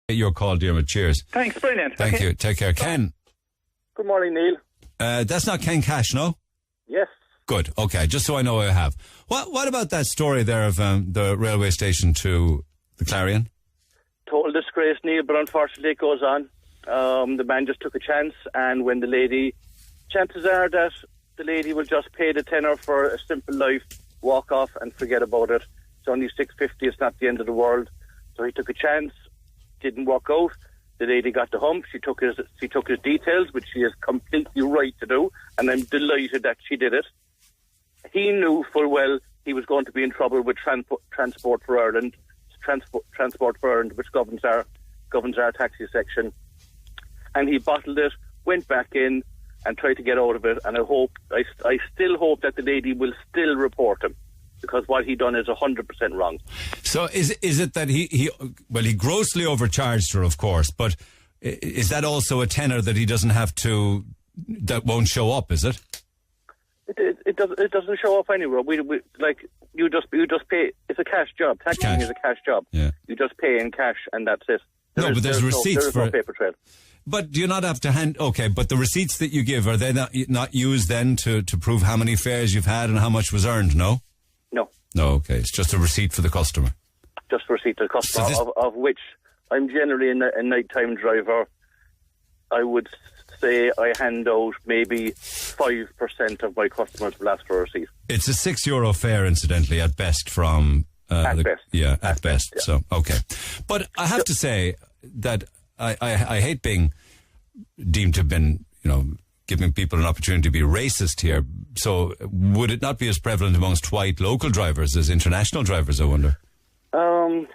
Your call, Dermot. Cheers. Thanks, brilliant. Thank you. Take care. Ken. Good morning, Neil. That's not Ken Cash, no? Yes. Good. Okay. Just so I know I have. What about that story there of the railway station to the Clarion? Total disgrace, Neil, but unfortunately it goes on. The man just took a chance, and when the lady... Chances are that the lady will just pay the tenner for a simple life, walk off and forget about it. It's only $6.50, it's not the end of the world. So he took a chance, didn't work out. The lady got the hump. She took his details, which she is completely right to do, and I'm delighted that she did it. He knew full well he was going to be in trouble with Transport for Ireland, which governs our taxi section, and he bottled it, went back in, and tried to get out of it. And I still hope that the lady will still report him, because what he done is 100% wrong. So is it that he grossly overcharged her, of course, but is that also a tenner that he doesn't have to, that won't show up, is it? It doesn't show up anywhere. We you just pay. It's a cash job. Taxing is a cash job. Yeah. You just pay in cash, and that's it. But there's receipts for no paper trail. But do you not have to hand... Okay, but the receipts that you give, are they not used then to prove how many fares you've had and how much was earned, no? No. No, okay. It's just a receipt for the customer. Just a receipt for the customer, of which I'm generally a nighttime driver. I would say I hand out maybe 5% of my customers will ask for a receipt. It's a €6 fare, incidentally, at best from... at best. Yeah, at best. Yeah. So, okay. But I have to say that I hate being deemed to have been, giving people an opportunity to be racist here. So would it not be as prevalent amongst white local drivers as international drivers, I wonder?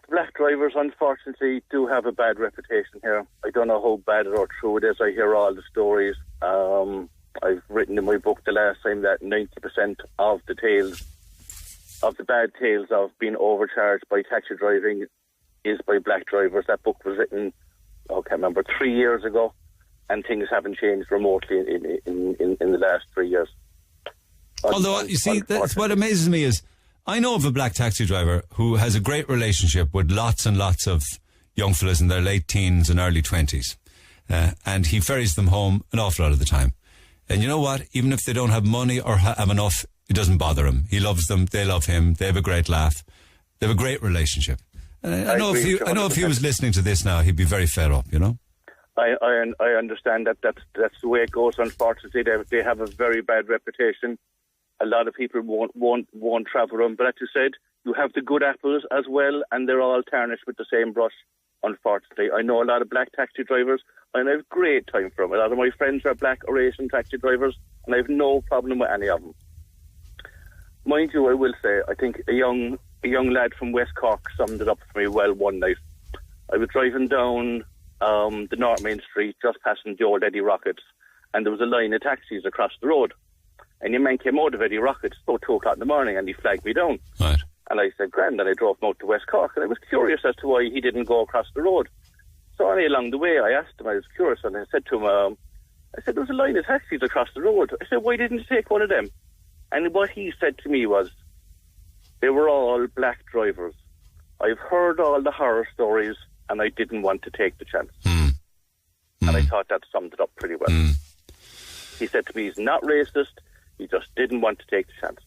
Black drivers, unfortunately, do have a bad reputation here. I don't know how bad or true it is. I hear all the stories. I've written in my book the last time that 90% of the bad tales of being overcharged by taxi driving is by black drivers. That book was written, I can't remember, 3 years ago, and things haven't changed remotely in the last 3 years. Although, you see, that's what amazes me is, I know of a black taxi driver who has a great relationship with lots and lots of young fellas in their late teens and early 20s. And he ferries them home an awful lot of the time. And you know what? Even if they don't have money or have enough, it doesn't bother him. He loves them. They love him. They have a great laugh. They have a great relationship. I know if he was listening to this now, he'd be very fed up, I understand that's the way it goes. Unfortunately, they have a very bad reputation. A lot of people won't travel them. But as you said, you have the good apples as well, and they're all tarnished with the same brush, unfortunately. I know a lot of black taxi drivers, and I have great time for them. A lot of my friends are black or Asian taxi drivers, and I have no problem with any of them. Mind you, I will say, I think a young lad from West Cork summed it up for me well one night. I was driving down the North Main Street, just passing the old Eddie Rockets, and there was a line of taxis across the road. And a man came out of Eddie Rockets about 2 o'clock in the morning, and he flagged me down. Right. And I said, grand, and I drove him out to West Cork, and I was curious as to why he didn't go across the road. So only along the way, I asked him, I was curious, and I said to him, there was a line of taxis across the road. I said, why didn't you take one of them? And what he said to me was, they were all black drivers. I've heard all the horror stories, and I didn't want to take the chance. And I thought that summed it up pretty well. He said to me, he's not racist, he just didn't want to take the chance.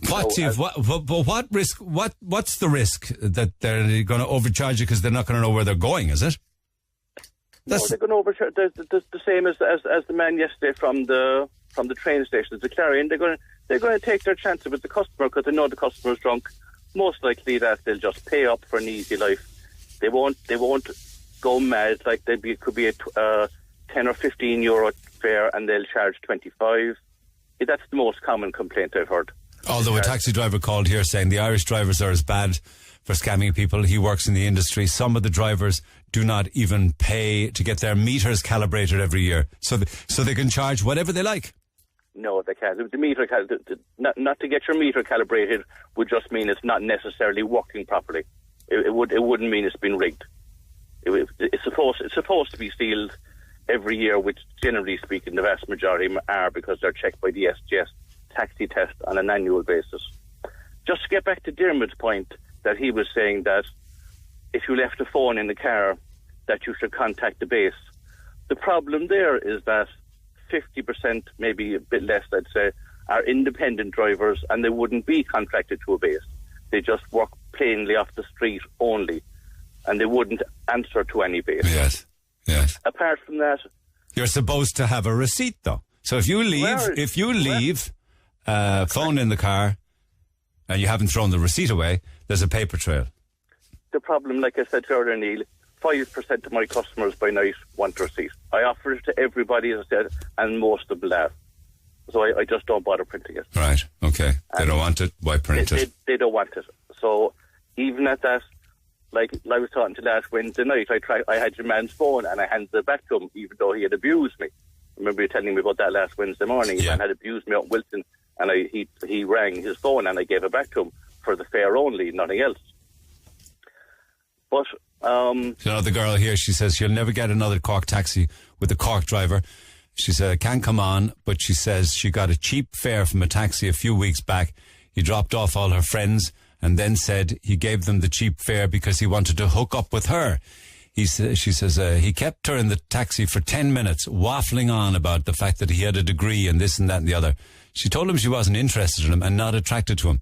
What risk? What's the risk that they're going to overcharge you because they're not going to know where they're going? Is it? No, they're going to overcharge. The same as the man yesterday from the train station, the Clarion. They're going to take their chances with the customer because they know the customer's drunk. Most likely that they'll just pay up for an easy life. They won't go mad like could be a 10 or 15 euro fare and they'll charge 25. That's the most common complaint I've heard. Although a taxi driver called here saying the Irish drivers are as bad for scamming people. He works in the industry. Some of the drivers do not even pay to get their meters calibrated every year, so they can charge whatever they like. No, they can't. The meter, not to get your meter calibrated would just mean it's not necessarily working properly. It wouldn't mean it's been rigged. It's supposed to be sealed every year, which generally speaking the vast majority are, because they're checked by the SGS taxi test on an annual basis. Just to get back to Dermot's point, that he was saying that if you left a phone in the car, that you should contact the base. The problem there is that 50%, maybe a bit less, I'd say, are independent drivers, and they wouldn't be contracted to a base. They just work plainly off the street only, and they wouldn't answer to any base. Yes, yes. Apart from that, you're supposed to have a receipt, though. So if you leave, phone in the car, and you haven't thrown the receipt away, there's a paper trail. The problem, like I said earlier, Neil, 5% of my customers by night want a receipt. I offer it to everybody, as I said, and most of them laugh. So I just don't bother printing it. Right, okay. They don't want it, why print it? They don't want it. So even at that, like I was talking to last Wednesday night, I had your man's phone and I handed it back to him, even though he had abused me. Remember you telling me about that last Wednesday morning? Yeah. He had abused me out in Wilton, and he rang his phone and I gave it back to him for the fare only, nothing else. But the girl here, she says she'll never get another Cork taxi with a Cork driver. She said, I can't come on, but she says she got a cheap fare from a taxi a few weeks back. He dropped off all her friends and then said he gave them the cheap fare because he wanted to hook up with her. She says he kept her in the taxi for 10 minutes, waffling on about the fact that he had a degree and this and that and the other. She told him she wasn't interested in him and not attracted to him.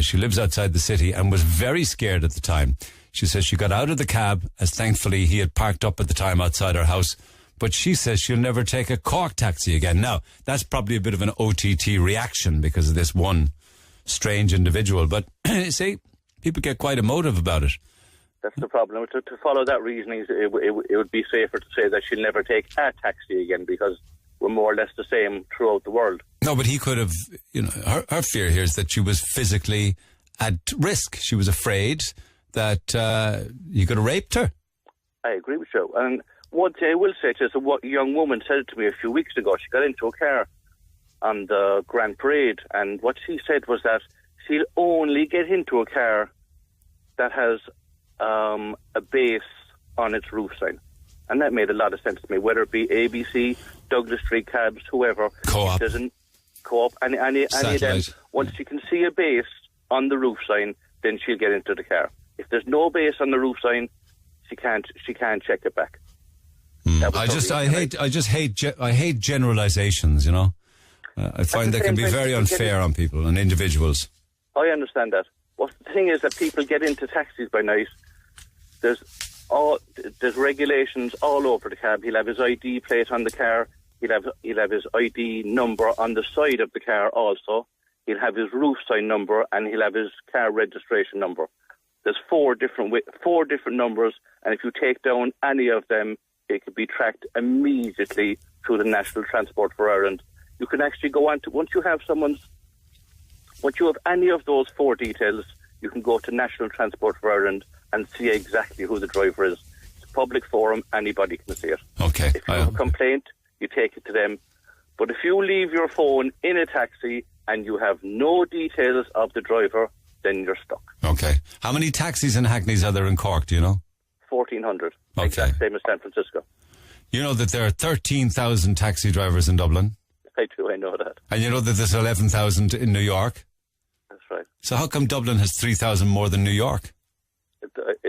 She lives outside the city and was very scared at the time. She says she got out of the cab, as thankfully he had parked up at the time outside her house. But she says she'll never take a Cork taxi again. Now, that's probably a bit of an OTT reaction because of this one strange individual. But, see, people get quite emotive about it. That's the problem. To follow that reasoning, it would be safer to say that she'll never take a taxi again because we're more or less the same throughout the world. No, but he could have, her fear here is that she was physically at risk. She was afraid that you could have raped her. I agree with you. And one thing I will say to you is a young woman said it to me a few weeks ago. She got into a car on the Grand Parade, and what she said was that she'll only get into a car that has a base on its roof sign. And that made a lot of sense to me, whether it be ABC, Douglas Street cabs, whoever. Co-op. Co-op, any of them. Once she can see a base on the roof sign, then she'll get into the car. If there's no base on the roof sign, she can't check it back. I hate generalizations, I find they can be very unfair on people and individuals. I understand that. Well, the thing is that people get into taxis by night. There's regulations all over the cab. He'll have his ID plate on the car. He'll have his ID number on the side of the car also. He'll have his roof sign number and he'll have his car registration number. There's four different numbers, and if you take down any of them, it can be tracked immediately through the National Transport for Ireland. You can actually go on to, once you have any of those four details, you can go to National Transport for Ireland and see exactly who the driver is. It's a public forum, anybody can see it. Okay. If you have a complaint, you take it to them. But if you leave your phone in a taxi and you have no details of the driver, then you're stuck. Okay. How many taxis and hackneys are there in Cork, do you know? 1,400. Okay. Exact same as San Francisco. You know that there are 13,000 taxi drivers in Dublin? I do, I know that. And you know that there's 11,000 in New York? That's right. So how come Dublin has 3,000 more than New York?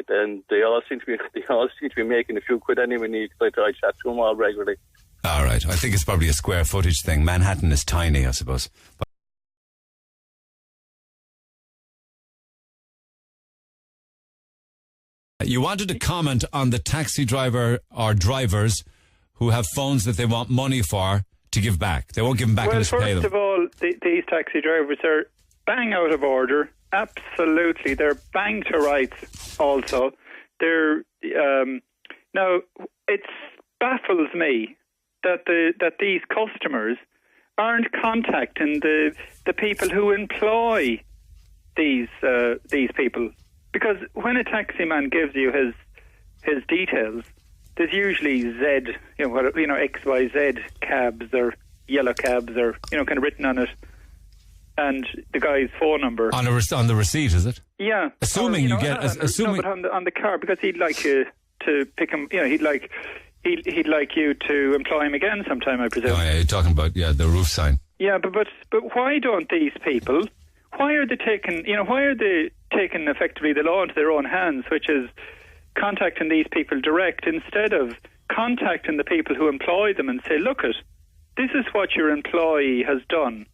And they all seem to be making a few quid anyway. I chat to them all regularly. All right. I think it's probably a square footage thing. Manhattan is tiny, I suppose. You wanted to comment on the taxi driver or drivers who have phones that they want money for to give back. They won't give them back unless you pay them. First of all, these taxi drivers are bang out of order. Absolutely. They're bang to rights also. They're now, it baffles me that these customers aren't contacting the people who employ these people. Because when a taxi man gives you his details, there's usually Z, XYZ cabs or yellow cabs or, kind of written on it, and the guy's phone number. On the receipt, is it? Yeah. Assuming you get... No, but on the car, because he'd like you to pick him, he'd like you to employ him again sometime, I presume. Oh, yeah, you're talking about, the roof sign. Yeah, but why don't these people... Why are they taking, why are they taken effectively the law into their own hands, which is contacting these people direct instead of contacting the people who employ them and say, look, this is what your employee has done.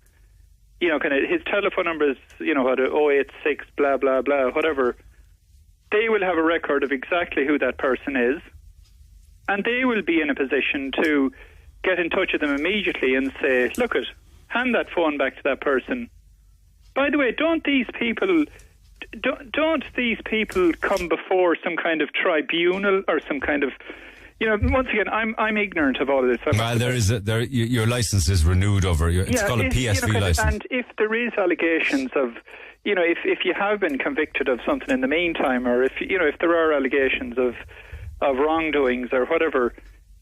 You know, kind of his telephone number is, 086 blah blah blah, whatever. They will have a record of exactly who that person is, and they will be in a position to get in touch with them immediately and say, look, hand that phone back to that person. By the way, don't these people come before some kind of tribunal or some kind of, once again, I'm ignorant of all of this. Well, your license is renewed over. It's called a PSV license. And if there is allegations of, if you have been convicted of something in the meantime, or if there are allegations of wrongdoings or whatever,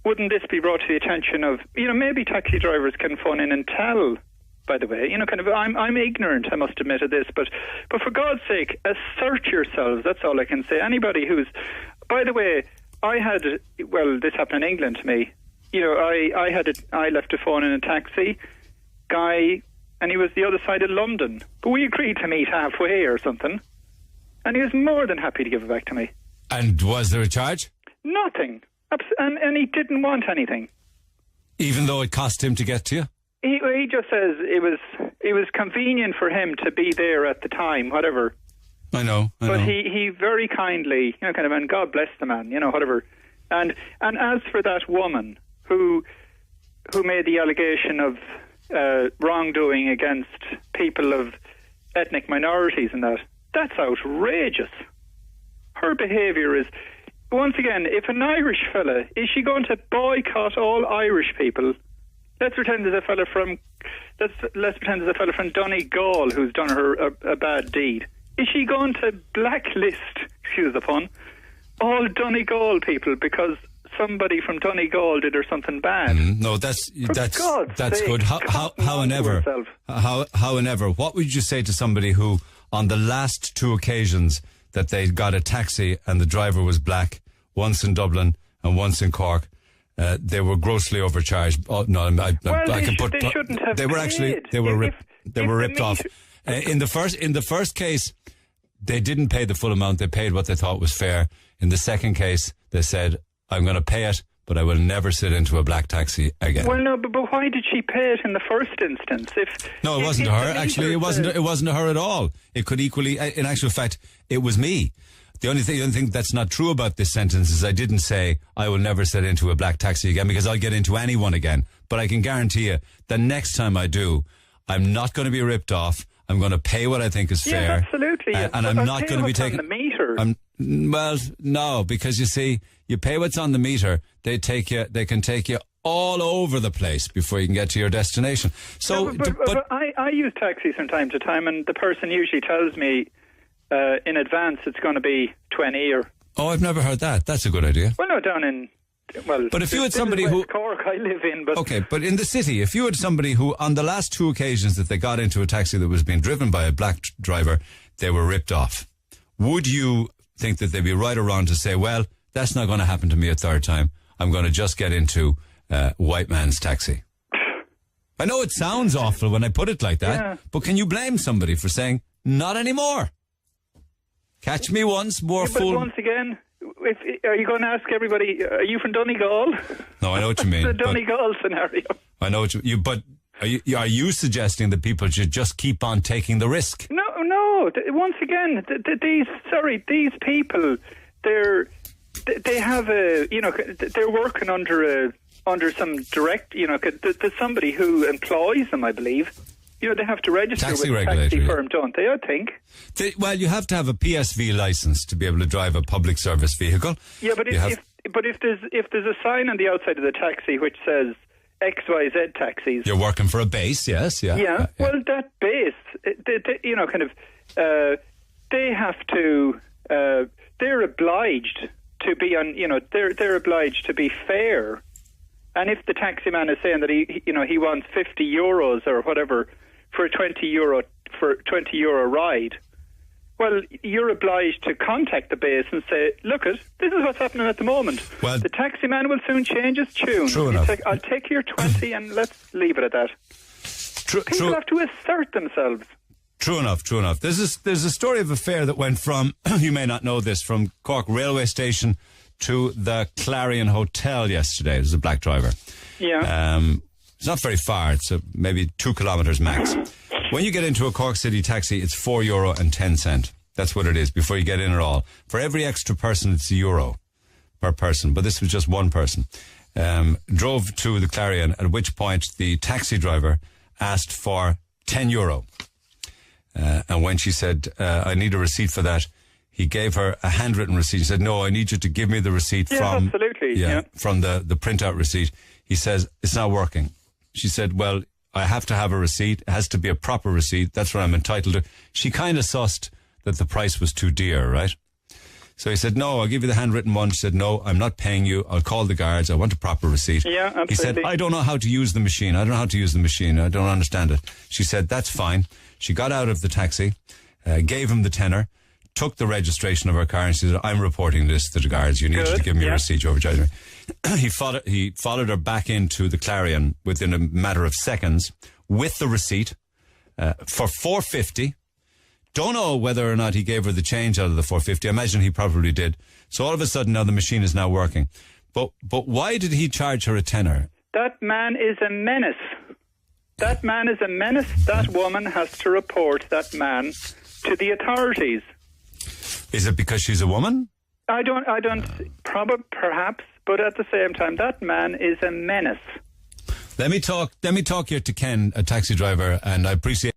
wouldn't this be brought to the attention of, maybe taxi drivers can phone in and tell? By the way, I'm ignorant, I must admit, of this, but for God's sake, assert yourselves. That's all I can say. Anybody who's, by the way, this happened in England to me. I left a phone in a taxi guy, and he was the other side of London, but we agreed to meet halfway or something, and he was more than happy to give it back to me. And was there a charge? Nothing, and he didn't want anything, even though it cost him to get to you. He just says it was convenient for him to be there at the time, whatever. I know. But he very kindly, and God bless the man, whatever. And as for that woman who made the allegation of wrongdoing against people of ethnic minorities and that's outrageous. Her behaviour is, once again, if an Irish fella, is she going to boycott all Irish people? Let's pretend there's a fella from Donegal who's done her a bad deed. Is she going to blacklist, excuse the pun, all Donegal people because somebody from Donegal did her something bad? No, that's good. However, what would you say to somebody who, on the last two occasions that they got a taxi and the driver was black, once in Dublin and once in Cork, they were grossly overcharged? Oh no, I can put. They shouldn't have. They were paid. They were ripped off. In the first case, they didn't pay the full amount. They paid what they thought was fair. In the second case, they said, "I'm going to pay it, but I will never sit into a black taxi again." Well, no, but why did she pay it in the first instance? It wasn't her. Actually, it wasn't her at all. It could equally, in actual fact, it was me. The only thing that's not true about this sentence is I didn't say I will never sit into a black taxi again, because I'll get into anyone again. But I can guarantee you the next time I do, I'm not going to be ripped off. I'm going to pay what I think is fair. Yeah, absolutely. And I'm not going to be taken. On the meter. Well, no, because you see, you pay what's on the meter. They can take you all over the place before you can get to your destination. So, but I use taxis from time to time, and the person usually tells me in advance it's going to be 20 or... Oh, I've never heard that. That's a good idea. Well, no, down in... Well, but if you had somebody who... Cork I live in, but... Okay, but in the city, if you had somebody who, on the last two occasions that they got into a taxi that was being driven by a black driver, they were ripped off, would you think that they'd be right or wrong to say, well, that's not going to happen to me a third time. I'm going to just get into white man's taxi? I know it sounds awful when I put it like that, but can you blame somebody for saying, not anymore? Catch me once, more fool. But once again, are you going to ask everybody, are you from Donegal? No, I know what you mean. The Donegal scenario. I know what you but are you suggesting that people should just keep on taking the risk? No. Once again, these people, they have they're working under some direct, there's somebody who employs them, I believe. They have to register with a taxi firm, don't they, I think? Well, you have to have a PSV license to be able to drive a public service vehicle. Yeah, but if there's a sign on the outside of the taxi which says XYZ taxis... You're working for a base, yes, yeah. Yeah, well, that base, they have to... they're obliged to be on... they're obliged to be fair. And if the taxi man is saying that he wants 50 euros or whatever for a 20 euro ride, well, you're obliged to contact the base and say, look, this is what's happening at the moment. Well, the taxi man will soon change his tune. True enough. I'll take your 20 and let's leave it at that. People have to assert themselves. True enough. There's a story of a fare that went from, you may not know this, from Cork railway station to the Clarion Hotel yesterday. It was a black driver. Yeah. It's not very far. It's maybe 2 kilometres max. When you get into a Cork City taxi, it's €4.10. That's what it is before you get in at all. For every extra person, it's €1 per person. But this was just one person. Drove to the Clarion, at which point the taxi driver asked for €10. And when she said, I need a receipt for that, he gave her a handwritten receipt. He said, no, I need you to give me the receipt from... absolutely. From the printout receipt. He says, it's not working. She said, well, I have to have a receipt. It has to be a proper receipt. That's what I'm entitled to. She kind of sussed that the price was too dear, right? So he said, no, I'll give you the handwritten one. She said, no, I'm not paying you. I'll call the guards. I want a proper receipt. Yeah, absolutely. He said, I don't know how to use the machine. I don't understand it. She said, that's fine. She got out of the taxi, gave him the tenner, took the registration of her car, and she said, I'm reporting this to the guards. You need to give me a receipt. You overcharged me. He followed her back into the Clarion within a matter of seconds with the receipt for $4.50. Don't know whether or not he gave her the change out of the $4.50. I imagine he probably did. So all of a sudden now the machine is now working. But why did he charge her a tenner? That man is a menace. That man is a menace. That woman has to report that man to the authorities. Is it because she's a woman? I don't, perhaps, but at the same time, that man is a menace. Let me talk here to Ken, a taxi driver, and I appreciate